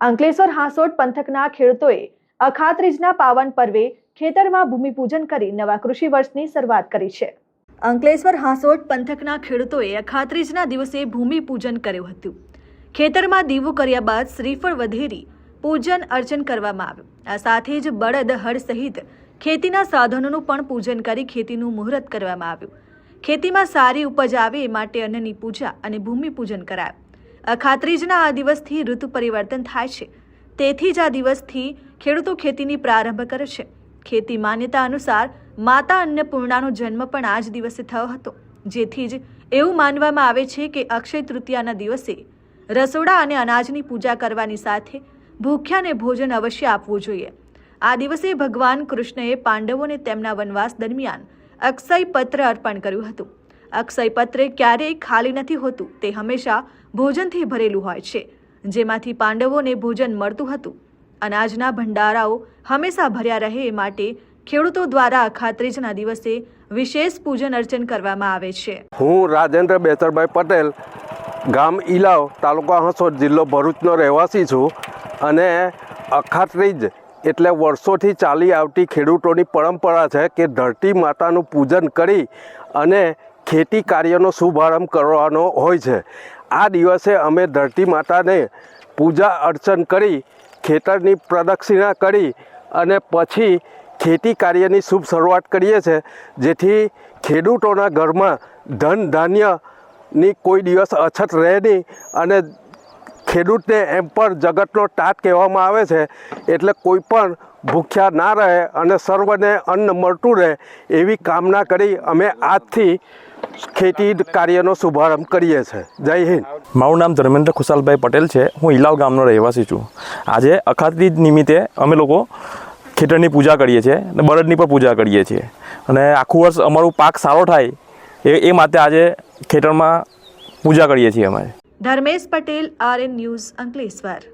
અંકલેશ્વર હાંસોટ પંથકના ખેડૂતોએ અખાત્રીજના પાવન પર્વે ખેતરમાં ભૂમિપૂજન કરી નવા કૃષિ વર્ષની શરૂઆત કરી છે। અંકલેશ્વર હાંસોટ પંથકના ખેડૂતોએ અખાત્રીજના દિવસે ભૂમિપૂજન કર્યું હતું। ખેતરમાં દીવો કર્યા બાદ શ્રીફળ વધેરી પૂજન અર્ચન કરવામાં આવ્યું। આ સાથે જ બળદ હળ સહિત ખેતીના સાધનોનું પણ પૂજન કરી ખેતીનું મુહૂર્ત કરવામાં આવ્યું। ખેતીમાં સારી ઉપજ આવે એ માટે અન્નની પૂજા અને ભૂમિપૂજન કરાયું। અખાત્રીજના આ દિવસથી ઋતુ પરિવર્તન થાય છે, તેથી જ આ દિવસથી ખેડૂતો ખેતીની પ્રારંભ કરે છે। ખેતી માન્યતા અનુસાર માતા અન્નપૂર્ણાનો જન્મ પણ આ જ દિવસે થયો હતો, જેથી જ એવું માનવામાં આવે છે કે અક્ષય તૃતીયાના દિવસે રસોડા અને અનાજની પૂજા કરવાની સાથે ભૂખ્યાને ભોજન અવશ્ય આપવું જોઈએ। આ દિવસે ભગવાન કૃષ્ણએ પાંડવોને તેમના વનવાસ દરમિયાન અક્ષય પત્ર અર્પણ કર્યું હતું। અક્ષય પત્ર ક્યારેય ખાલી નથી હોતું, તે હંમેશા ભોજનથી ભરેલું હોય છે, જેમાંથી પાંડવોને ભોજન મળતું હતું। અનાજના ભંડારાઓ હંમેશા ભર્યા રહે એ માટે ખેડૂતો દ્વારા અખાત્રીજના દિવસે વિશેષ પૂજન અર્ચન કરવામાં આવે છે। હું રાજેન્દ્ર બેતરભાઈ પટેલ, ગામ ઈલાવ, તાલુકા હાંસોટ, જિલ્લો ભરૂચનો રહેવાસી છું અને અખાત્રીજ એટલે વર્ષોથી ચાલી આવતી ખેડૂતોની પરંપરા છે કે ધરતી માતાનું પૂજન કરી અને ખેતી કાર્યનો શુભારંભ કરવાનો હોય છે। આ દિવસે અમે ધરતી માતાને પૂજા અર્ચન કરી ખેતરની પ્રદક્ષિણા કરી અને પછી ખેતી કાર્યની શુભ શરૂઆત કરીએ છીએ, જેથી ખેડૂતોના ઘરમાં ધન ધાન્યની કોઈ દિવસ અછત રહે નહીં અને ખેડૂતને એમ પણ જગતનો તાત કહેવામાં આવે છે, એટલે કોઈ પણ ભૂખ્યા ના રહે અને સર્વને અન્ન મળતું રહે એવી કામના કરી અમે આજથી ખેતી કાર્યનો શુભારંભ કરીએ છીએ। જય હિન્દ। મારું નામ ધર્મેન્દ્ર ખુશાલભાઈ પટેલ છે। હું ઈલાવ ગામનો રહેવાસી છું। આજે અખાત્રીજ નિમિત્તે અમે લોકો ખેતરની પૂજા કરીએ છીએ અને બળદની પણ પૂજા કરીએ છીએ અને આખું વર્ષ અમારું પાક સારો થાય એ માટે આજે ખેતરમાં પૂજા કરીએ છીએ અમે। Dharmesh Patel, RN news, Ankleshwar.